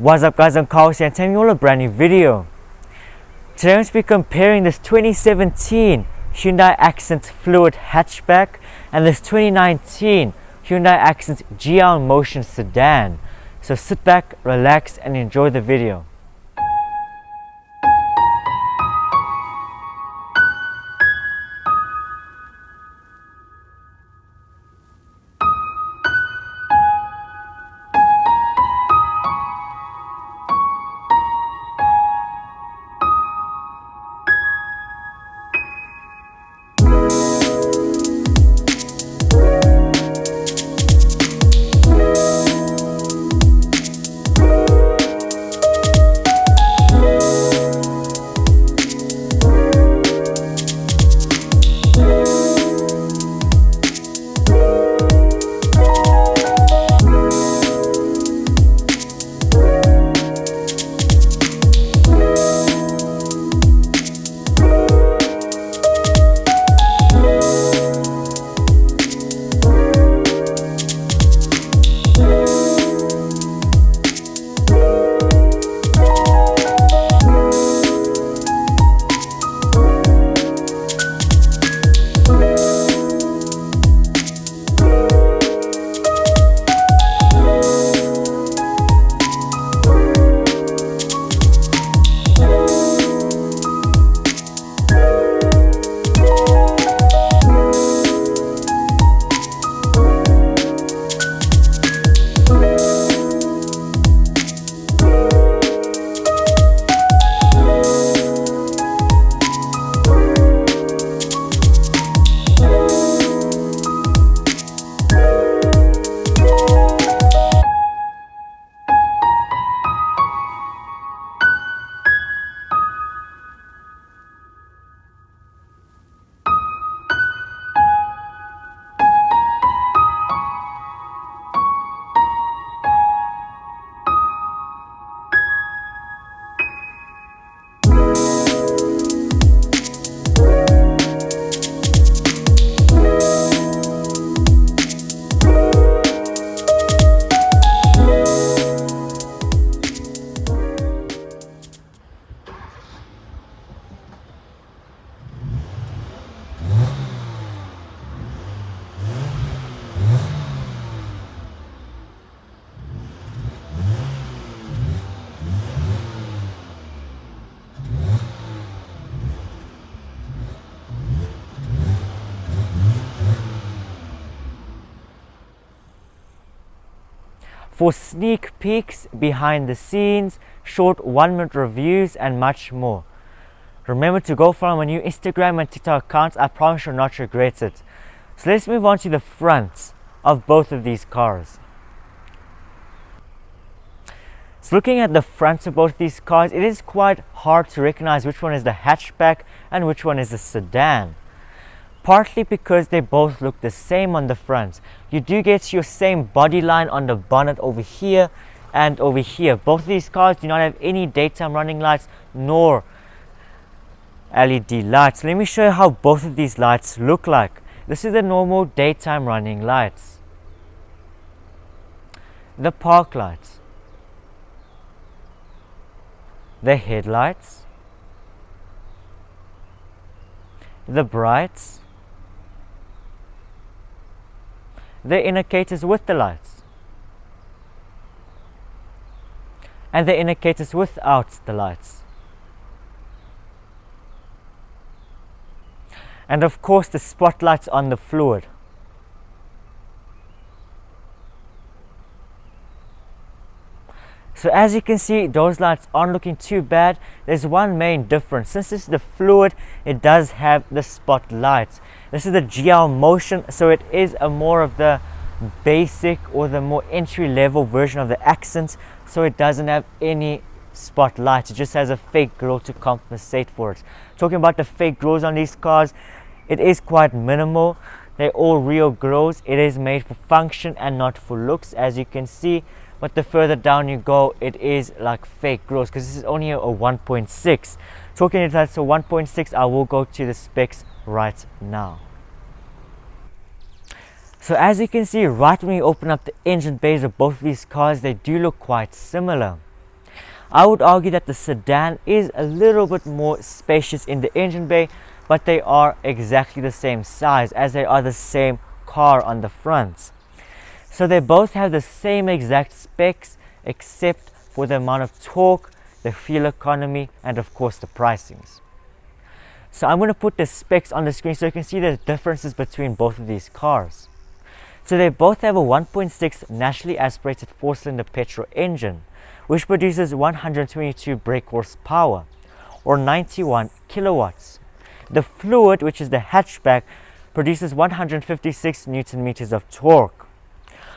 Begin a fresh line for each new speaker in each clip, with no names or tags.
What's up guys, I'm Carl here and telling you all a brand new video. Today I'm going to be comparing this 2017 Hyundai Accent Fluid Hatchback and this 2019 Hyundai Accent GL Motion Sedan. So sit back, relax and enjoy the video. For sneak peeks, behind the scenes, short 1-minute reviews and much more. Remember to go follow my new Instagram and TikTok accounts, I promise you'll not regret it. So let's move on to the front of both of these cars. So looking at the front of both these cars, it is quite hard to recognize which one is the hatchback and which one is the sedan. Partly because they both look the same on the front. You do get your same body line on the bonnet over here and over here. Both of these cars do not have any daytime running lights nor LED lights. Let me show you how both of these lights look like. This is the normal daytime running lights. The park lights. The headlights. The brights. The indicators with the lights, and the indicators without the lights, and of course the spotlights on the fluid. So as you can see, those lights aren't looking too bad. There's one main difference. Since this is the fluid, it does have the spotlights. This is the GL Motion, so it is a more of the basic or the more entry-level version of the Accent, so it doesn't have any spotlights. It just has a fake grille to compensate for it. Talking about the fake grills on these cars, it is quite minimal. They're all real grills. It is made for function and not for looks, as you can see. But the further down you go, it is like fake grills, because this is only a 1.6. Talking about that, so 1.6, I will go to the specs right now. So as you can see, right when you open up the engine bays of both of these cars, they do look quite similar. I would argue that the sedan is a little bit more spacious in the engine bay, but they are exactly the same size as they are the same car on the front. So they both have the same exact specs except for the amount of torque, the fuel economy, and of course the pricings. So I'm going to put the specs on the screen so you can see the differences between both of these cars. So they both have a 1.6 naturally aspirated 4-cylinder petrol engine, which produces 122 brake horsepower or 91 kilowatts. The fluid, which is the hatchback, produces 156 newton meters of torque,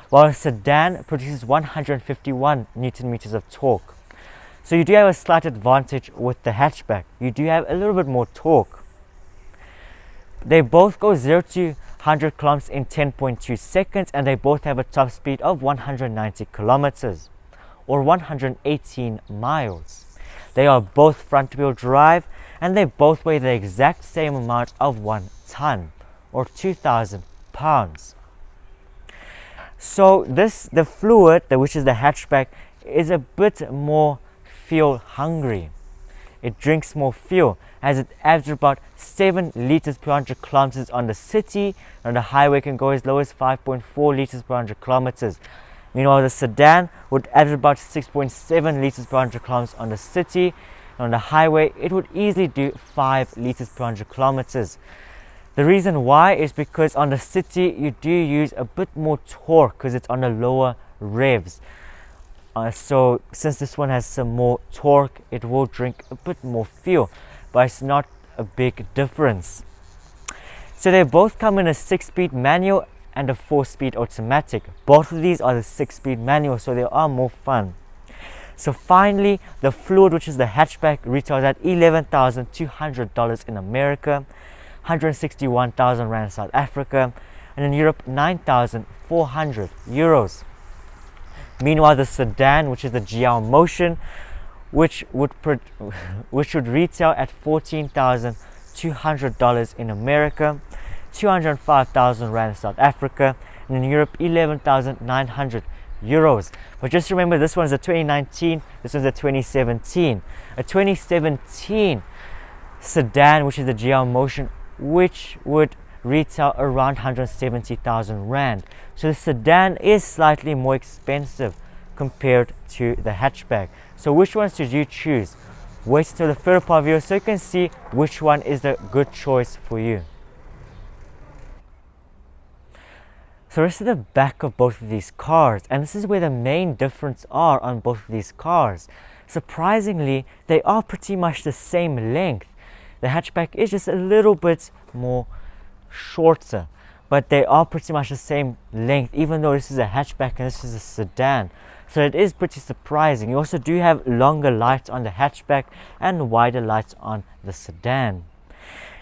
while a sedan produces 151 newton meters of torque. So you do have a slight advantage with the hatchback. You do have a little bit more torque. They both go 0 to 100 kilometers in 10.2 seconds, and they both have a top speed of 190 kilometers or 118 miles. They are both front wheel drive, and they both weigh the exact same amount of 1 ton or 2,000 pounds. So the fluid, which is the hatchback, is a bit more fuel hungry. It drinks more fuel as it averages about 7 liters per 100 kilometers on the city, and on the highway can go as low as 5.4 liters per 100 kilometers. Meanwhile, the sedan would average about 6.7 liters per 100 kilometers on the city, and on the highway it would easily do 5 liters per 100 kilometers. The reason why is because on the city you do use a bit more torque because it's on the lower revs. So since this one has some more torque, it will drink a bit more fuel, but it's not a big difference. So they both come in a 6-speed manual and a 4-speed automatic. Both of these are the 6-speed manual, so they are more fun. So finally, the fluid, which is the hatchback, retails at $11,200 in America, 161,000 rand in South Africa, and in Europe 9,400 euros. Meanwhile, the sedan, which is the GL Motion, which would retail at $14,200 in America, 205,000 rand in South Africa, and in Europe 11,900 euros. But just remember, this one's a 2019, this one's a 2017. A 2017 sedan, which is the GL Motion, which would retail around 170,000 rand. So the sedan is slightly more expensive compared to the hatchback. So which ones should you choose? Wait until the further part of the video so you can see which one is the good choice for you. So this is the back of both of these cars, and this is where the main difference are on both of these cars. Surprisingly, they are pretty much the same length. The hatchback is just a little bit more shorter, but they are pretty much the same length, even though this is a hatchback and this is a sedan. So it is pretty surprising. You also do have longer lights on the hatchback and wider lights on the sedan.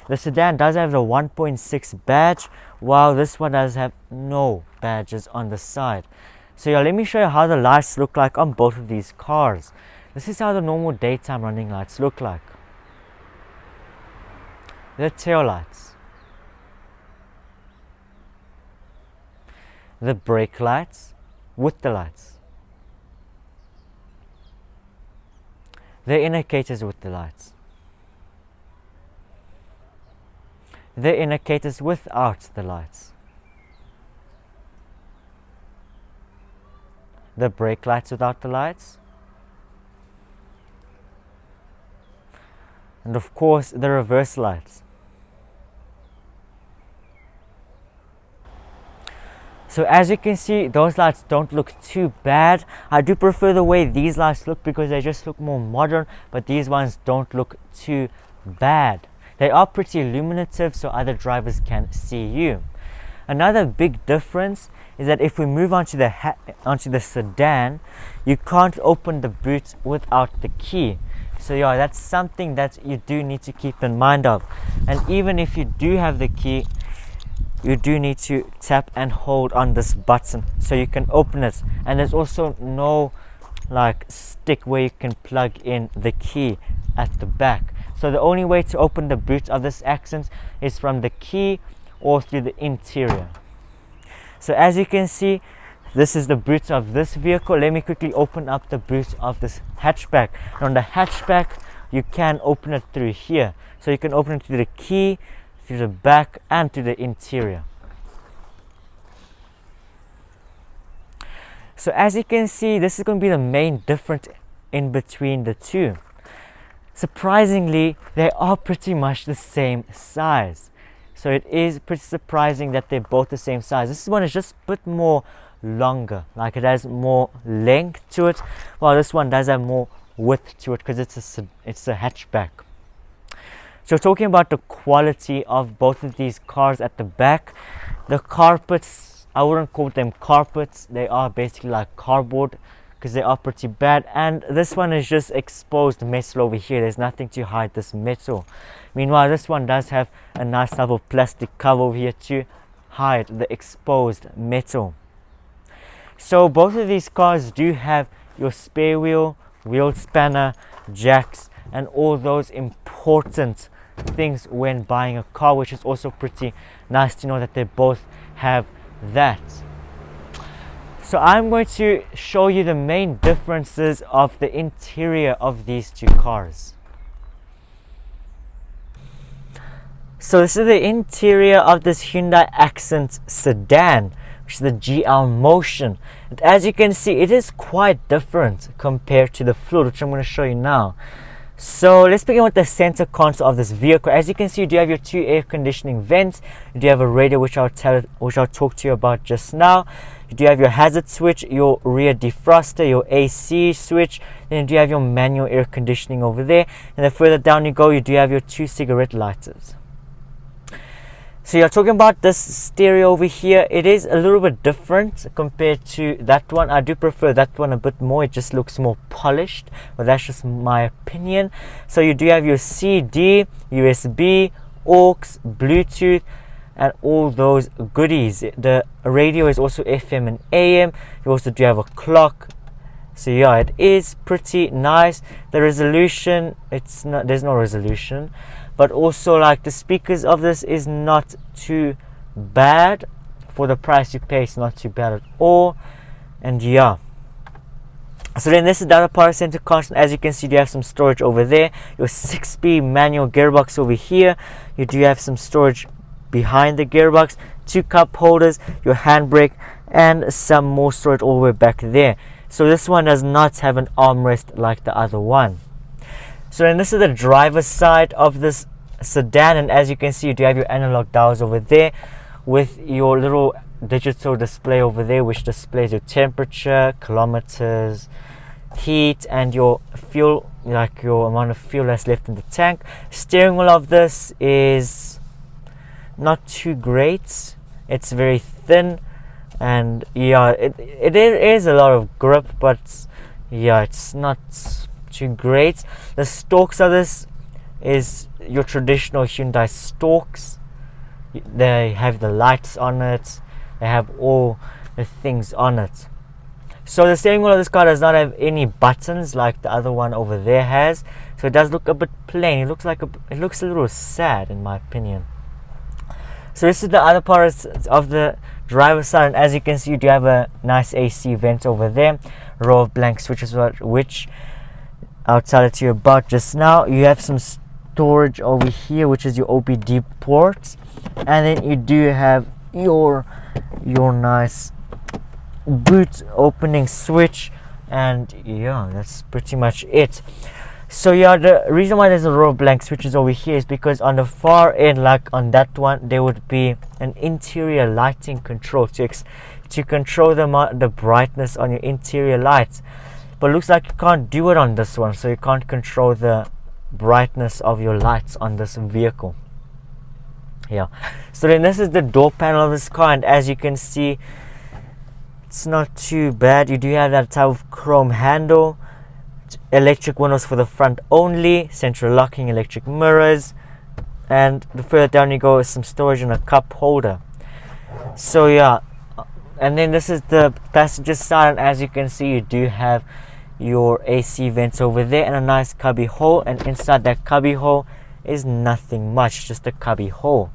The sedan does have the 1.6 badge, while this one does have no badges on the side. So yeah, let me show you how the lights look like on both of these cars. This is how the normal daytime running lights look like. The tail lights, the brake lights with the lights, the indicators with the lights, the indicators without the lights, the brake lights without the lights, and of course the reverse lights. So as you can see, those lights don't look too bad. I do prefer the way these lights look because they just look more modern, but these ones don't look too bad. They are pretty illuminative so other drivers can see you. Another big difference is that if we move onto the sedan, you can't open the boot without the key. So yeah, that's something that you do need to keep in mind of. And even if you do have the key, you do need to tap and hold on this button so you can open it. And there's also no like stick where you can plug in the key at the back. So the only way to open the boot of this Accent is from the key or through the interior. So as you can see, This is the boot of this vehicle. Let me quickly open up the boot of this hatchback. And on the hatchback, you can open it through here. So you can open it through the key, through the back, and through the interior. So as you can see, this is going to be the main difference in between the two. Surprisingly, they are pretty much the same size. So it is pretty surprising that they're both the same size. This one is just a bit more longer, like it has more length to it, while this one does have more width to it because it's a hatchback. So talking about the quality of both of these cars at the back, the carpets, I wouldn't call them carpets, they are basically like cardboard because they are pretty bad. And this one is just exposed metal over here. There's nothing to hide this metal. Meanwhile, this one does have a nice type of plastic cover over here to hide the exposed metal. So both of these cars do have your spare wheel, wheel spanner, jacks, and all those important things when buying a car, which is also pretty nice to know that they both have that. So I'm going to show you the main differences of the interior of these two cars. So this is the interior of this Hyundai Accent sedan, which is the GL Motion. And as you can see, it is quite different compared to the Fluid, which I'm going to show you now. So let's begin with the center console of this vehicle. As you can see, you do have your two air conditioning vents. You do have a radio, which I'll talk to you about just now. You do have your hazard switch, your rear defroster, your AC switch. Then you do have your manual air conditioning over there. And then further down you go, you do have your two cigarette lighters. So you're talking about this stereo over here. It is a little bit different compared to that one. I do prefer that one a bit more. It just looks more polished, but that's just my opinion. So you do have your CD, USB, aux, Bluetooth, and all those goodies. The radio is also FM and AM. You also do have a clock. So yeah, it is pretty nice. The resolution, there's no resolution, but also like the speakers of this is not too bad for the price you pay. It's not too bad at all. And yeah, so then this is the other power center console. As you can see, you have some storage over there, your 6-speed manual gearbox over here. You do have some storage behind the gearbox, 2 cup holders, your handbrake, and some more storage all the way back there. So this one does not have an armrest like the other one. So then this is the driver's side of this sedan, and as you can see, you do have your analog dials over there with your little digital display over there, which displays your temperature, kilometers, heat, and your fuel, like your amount of fuel that's left in the tank. Steering wheel of this is not too great. It's very thin, and yeah, it is a lot of grip, but yeah, it's not too great. The stalks of this is your traditional Hyundai stalks. They have the lights on it, they have all the things on it. So the steering wheel of this car does not have any buttons like the other one over there has, so it does look a bit plain. It looks a little sad in my opinion. So this is the other part of the driver's side, and as you can see, you do have a nice AC vent over there, a row of blank switches, which I'll tell it to you about just now. You have some storage over here, which is your OBD ports, and then you do have your nice boot opening switch, and yeah, that's pretty much it. So yeah, the reason why there's a row of blank switches over here is because on the far end, like on that one, there would be an interior lighting control to control the brightness on your interior lights. But it looks like you can't do it on this one, so you can't control the brightness of your lights on this vehicle. Yeah, so then this is the door panel of this car, and as you can see, it's not too bad. You do have that type of chrome handle, electric windows for the front only, central locking, electric mirrors, and the further down you go is some storage and a cup holder. So yeah, and then this is the passenger side, and as you can see, you do have your AC vents over there and a nice cubby hole, and inside that cubby hole is nothing much, just a cubby hole.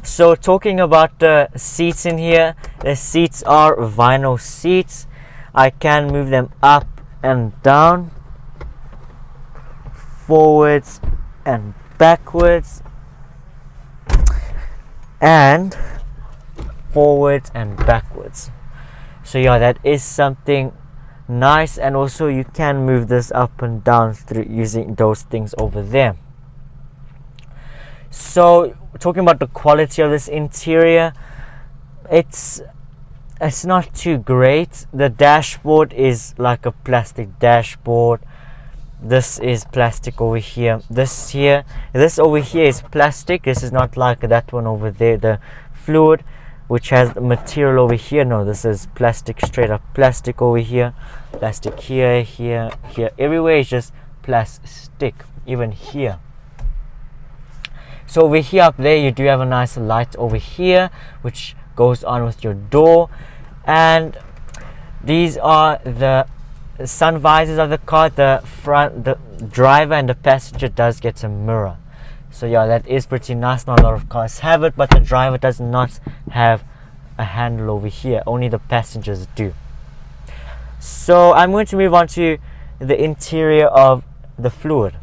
So talking about the seats in here, the seats are vinyl seats. I can move them up and down, forwards and backwards, and forwards and backwards. So yeah, that is something nice, and also you can move this up and down through using those things over there. So talking about the quality of this interior, it's not too great. The dashboard is like a plastic dashboard. This is plastic over here. This over here is plastic. This is not like that one over there, the fluid, which has the material over here. No, this is plastic, straight up plastic over here. Plastic here, here, here. Everywhere is just plastic, even here. So over here, up there, you do have a nice light over here, which goes on with your door. And these are the sun visors of the car. The front, the driver and the passenger does get a mirror. So yeah, that is pretty nice. Not a lot of cars have it, but the driver does not have a handle over here. Only the passengers do. So I'm going to move on to the interior of the fluid.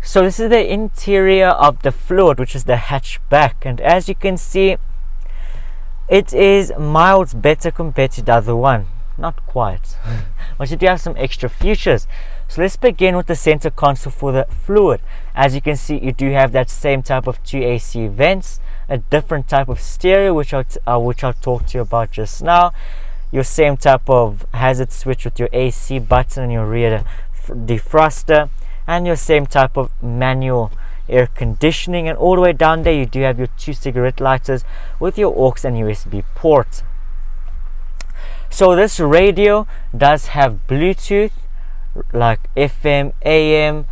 So this is the interior of the fluid, which is the hatchback, and as you can see, it is miles better compared to the other one. Not quite, but you do have some extra features. So let's begin with the center console for the fluid. As you can see, you do have that same type of 2 AC vents, a different type of stereo, which I'll talk to you about just now. Your same type of hazard switch with your AC button and your rear defroster, and your same type of manual air conditioning. And all the way down there, you do have your 2 cigarette lighters with your aux and USB port. So this radio does have Bluetooth, like FM, AM,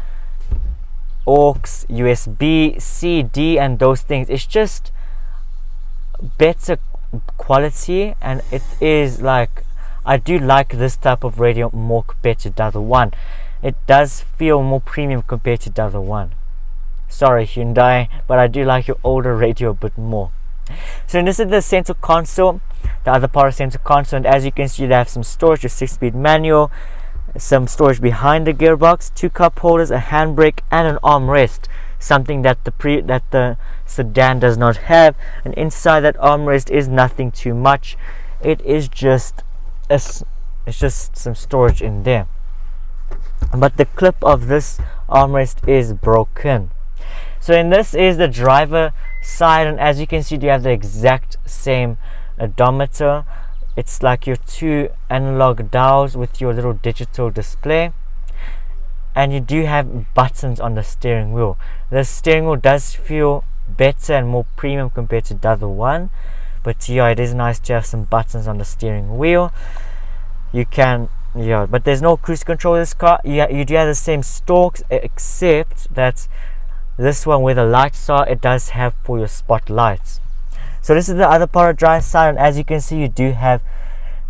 aux, USB, CD, and those things. It's just better quality, and it is like, I do like this type of radio more compared to the other one. It does feel more premium compared to the other one. Sorry Hyundai, but I do like your older radio a bit more. So this is the center console, the other part of the center console, and as you can see, they have some storage, a 6-speed manual, some storage behind the gearbox, 2 cup holders, a handbrake, and an armrest, something that the sedan does not have. And inside that armrest is nothing too much. It is just some storage in there. But the clip of this armrest is broken. So in this is the driver side, and as you can see, you have the exact same odometer. It's like your 2 analog dials with your little digital display, and you do have buttons on the steering wheel. The steering wheel does feel better and more premium compared to the other one, but yeah, it is nice to have some buttons on the steering wheel. You can, yeah, but there's no cruise control in this car. You do have the same stalks, except that this one, where the lights are, it does have for your spotlights. So this is the other part of drive side, and as you can see, you do have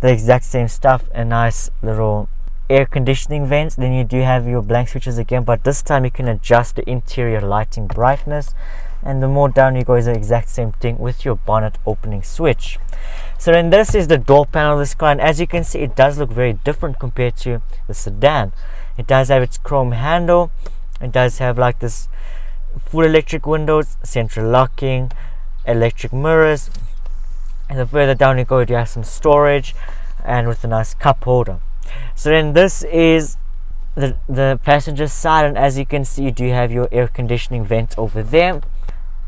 the exact same stuff, a nice little air conditioning vents. Then you do have your blank switches again, but this time you can adjust the interior lighting brightness, and the more down you go is the exact same thing with your bonnet opening switch. So then this is the door panel of this car, and as you can see, it does look very different compared to the sedan. It does have its chrome handle. It does have like this full electric windows, central locking, electric mirrors, and the further down you go, you have some storage and with a nice cup holder. So then this is the passenger side, and as you can see, you do have your air conditioning vent over there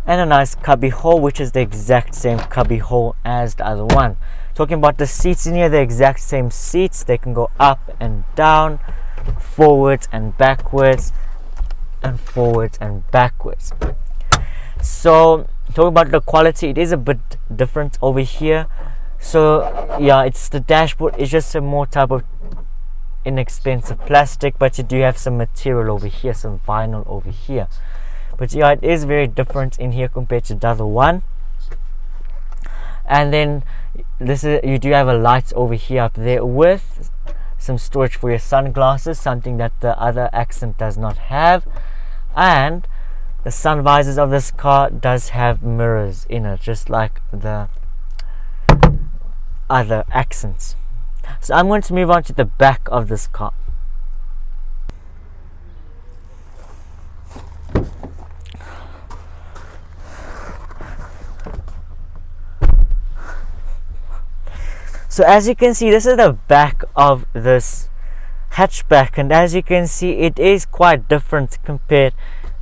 and a nice cubby hole, which is the exact same cubby hole as the other one. Talking about the seats in here, the exact same seats. They can go up and down, forwards and backwards, and forwards and backwards. So talking about the quality, it is a bit different over here. So yeah, it's the dashboard is just a more type of inexpensive plastic, but you do have some material over here, some vinyl over here. But yeah, it is very different in here compared to the other one. And then this is, you do have a light over here up there with some storage for your sunglasses, something that the other accent does not have. And The sun visors of this car does have mirrors in it, just like the other accents. So I'm going to move on to the back of this car. So as you can see, this is the back of this hatchback, and as you can see, it is quite different compared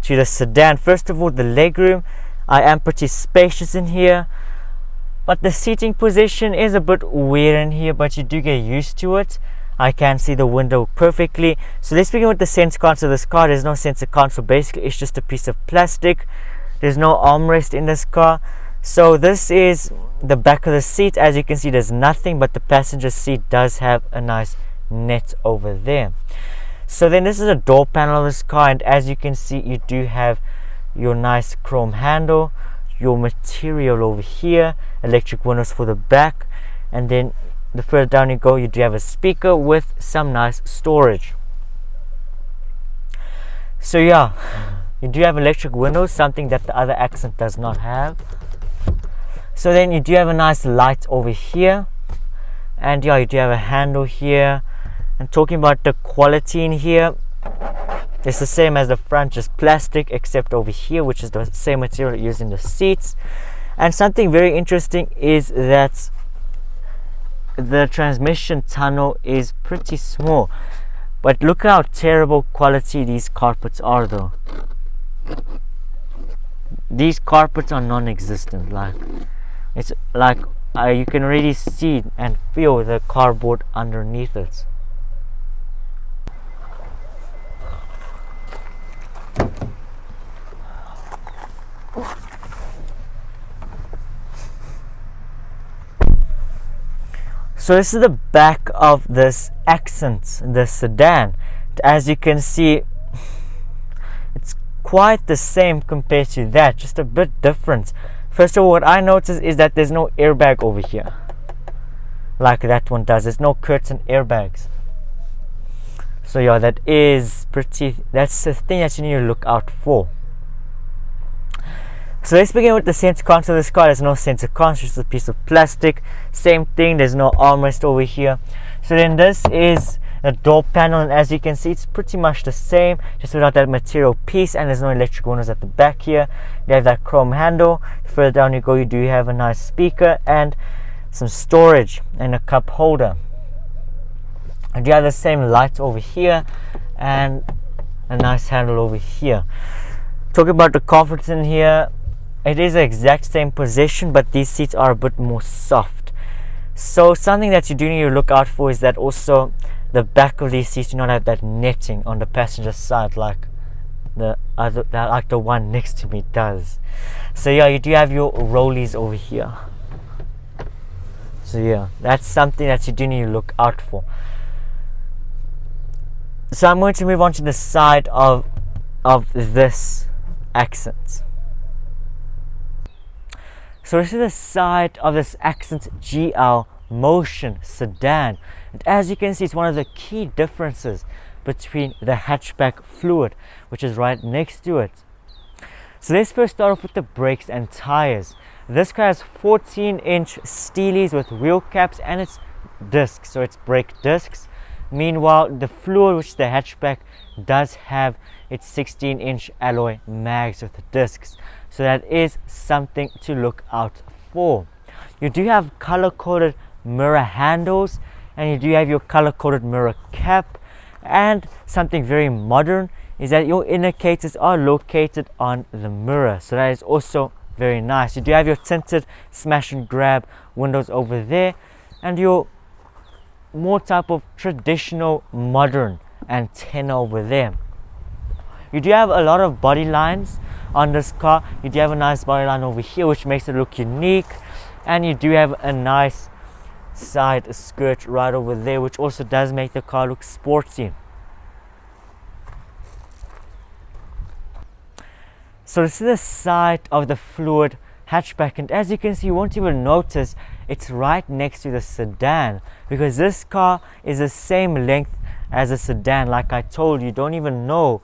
to the sedan. First of all, the legroom, I am pretty spacious in here, but the seating position is a bit weird in here, but you do get used to it. I can see the window perfectly. So let's begin with the center console of this car. There's no center console, basically it's just a piece of plastic. There's no armrest in this car. So this is the back of the seat. As you can see, there's nothing, but the passenger seat does have a nice net over there. So then this is the door panel of this car, and as you can see, you do have your nice chrome handle, your material over here, electric windows for the back, and then the further down you go, you do have a speaker with some nice storage. So yeah, you do have electric windows, something that the other accent does not have. So then you do have a nice light over here, and yeah, you do have a handle here. And talking about the quality in here, it's the same as the front, just plastic, except over here, which is the same material used in the seats. And something very interesting is that the transmission tunnel is pretty small, but look how terrible quality these carpets are though. These carpets are non-existent. Like, it's like you can really see and feel the cardboard underneath it. So this is the back of this accent, the sedan. As you can see, it's quite the same compared to that, just a bit different. First of all, what I noticed is that there's no airbag over here like that one does. There's no curtain airbags. So yeah, that's the thing that you need to look out for. So let's begin with the center console of this car. There's no center console, just a piece of plastic. Same thing, there's no armrest over here. So then this is a door panel, and as you can see, it's pretty much the same, just without that material piece, and there's no electric windows at the back here. You have that chrome handle. Further down you go, you do have a nice speaker and some storage and a cup holder. And you have the same light over here and a nice handle over here. Talking about the comfort in here, it is the exact same position, but these seats are a bit more soft. So something that you do need to look out for is that also the back of these seats do not have that netting on the passenger side like the one next to me does. So yeah, you do have your rollies over here. So yeah, that's something that you do need to look out for. So I'm going to move on to the side of this accent. So this is the side of this accent GL Motion sedan, and as you can see, it's one of the key differences between the hatchback fluid, which is right next to it. So let's first start off with the brakes and tires. This car has 14-inch steelies with wheel caps and its discs, so it's brake discs. Meanwhile, the fluid, which the hatchback does have, its 16-inch alloy mags with discs. So that is something to look out for. You do have color-coded mirror handles, and you do have your color-coded mirror cap. And something very modern is that your indicators are located on the mirror. So that is also very nice. You do have your tinted smash and grab windows over there, and your more type of traditional modern antenna over there. You do have a lot of body lines on this car. You do have a nice body line over here, which makes it look unique, and you do have a nice side skirt right over there, which also does make the car look sporty. So this is the side of the fluid hatchback, and as you can see, you won't even notice it's right next to the sedan, because this car is the same length as a sedan. Like I told you, don't even know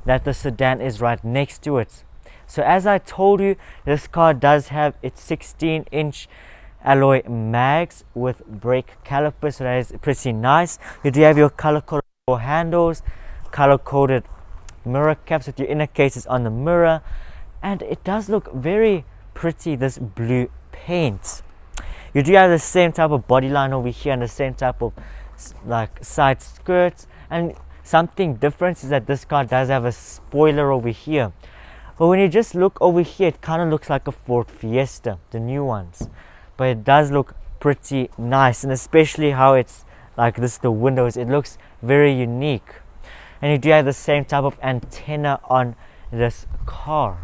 that the sedan is right next to it. So as I told you, this car does have its 16-inch alloy mags with brake calipers, so that is pretty nice. You do have your color-coded handles, color-coded mirror caps with your indicators on the mirror, and it does look very pretty, this blue paint. You do have the same type of body line over here and the same type of like side skirts, and something different is that this car does have a spoiler over here. But when you just look over here, it kind of looks like a Ford Fiesta, the new ones. But it does look pretty nice, and especially how it's like this, the windows, it looks very unique. And you do have the same type of antenna on this car.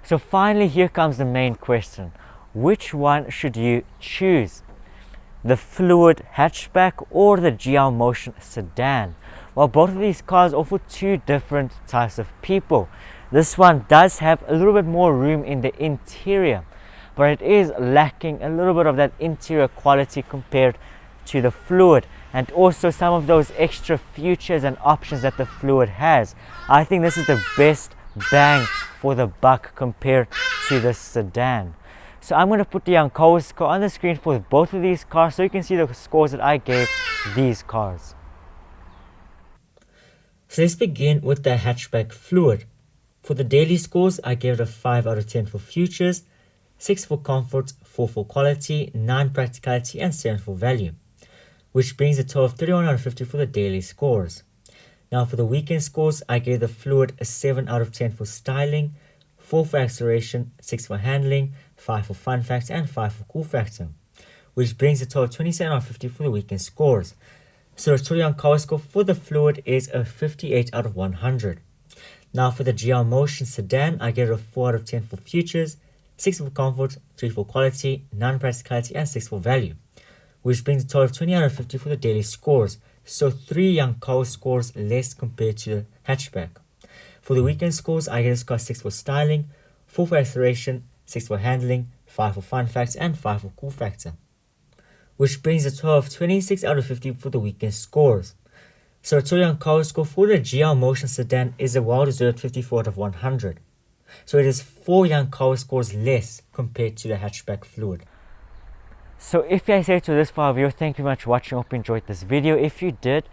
So finally, here comes the main question. Which one should you choose? The fluid hatchback or the GL Motion sedan? Well, both of these cars offer two different types of people. This one does have a little bit more room in the interior, but it is lacking a little bit of that interior quality compared to the fluid, and also some of those extra features and options that the fluid has. I think this is the best bang for the buck compared to the sedan. So I'm going to put the Young Car Wiz score on the screen for both of these cars so you can see the scores that I gave these cars. So let's begin with the hatchback fluid. For the daily scores, I gave it a 5 out of 10 for features, 6 for comfort, 4 for quality, 9 practicality, and 7 for value, which brings a total of 31 out of 50 for the daily scores. Now for the weekend scores, I gave the fluid a 7 out of 10 for styling, 4 for acceleration, 6 for handling, 5 for fun factor, and 5 for cool factor, which brings a total of 27 out of 50 for the weekend scores. So the total Young Car Wiz score for the fluid is a 58 out of 100. Now for the GL Motion sedan, I gave it a 4 out of 10 for features, 6 for comfort, 3 for quality, 9 practicality, and 6 for value, which brings a total of 20 out of 50 for the daily scores. So 3 Young Car Wiz scores less compared to the hatchback. For the weekend scores, I gave this car 6 for styling, 4 for acceleration, 6 for handling, 5 for fun factor, and 5 for cool factor, which brings a total of 26 out of 50 for the weekend scores. So the total Young Car Wiz score for the GL Motion sedan is a well-deserved 54 out of 100. So it is 4 Young Car Wiz scores less compared to the hatchback fluid. So if you stayed to this far video, thank you very much for watching. I hope you enjoyed this video. If you did,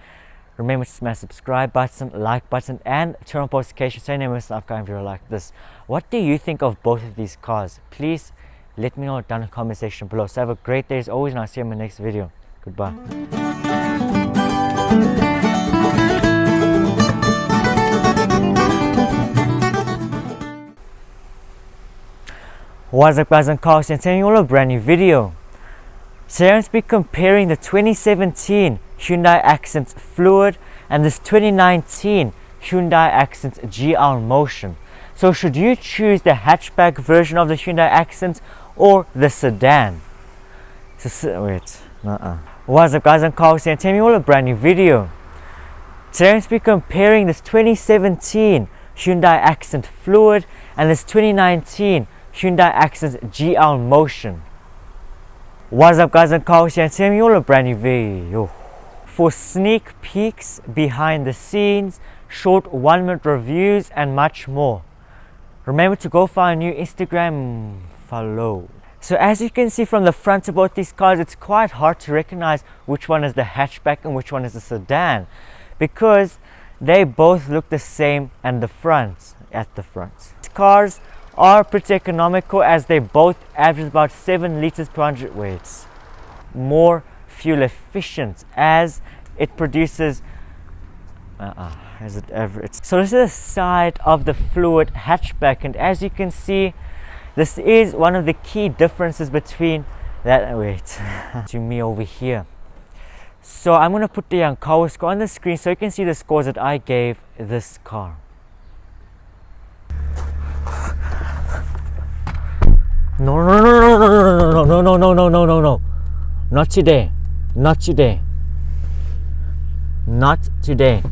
remember to smash the subscribe button, like button, and turn on notifications so you never miss an upcoming video like this. What do you think of both of these cars? Please let me know down in the comment section below. So have a great day as always, and I'll see you in my next video. Goodbye. What's up guys, I'm Carlos and telling you all a brand new video. So I'm going to be comparing the 2017 Hyundai Accent Fluid and this 2019 Hyundai Accent GL Motion. So should you choose the hatchback version of the Hyundai Accent or the sedan? What's up guys, I'm Carlos and telling you all a brand new video. Today I'm going to be comparing this 2017 Hyundai Accent Fluid and this 2019 Hyundai Accent GL Motion. What's up guys, I'm Carlos and telling you all a brand new video. For sneak peeks, behind the scenes, short 1-minute reviews, and much more, remember to go find a new Instagram follow. So as you can see from the front of both these cars, it's quite hard to recognize which one is the hatchback and which one is the sedan, because they both look the same at the front. These cars are pretty economical as they both average about 7 liters per 100 weights. More fuel efficient as it produces So this is the side of the fluid hatchback, and as you can see, this is one of the key differences between that to me over here. So I'm going to put the Young Car Wiz score on the screen so you can see the scores that I gave this car. No, not today, not today, not today.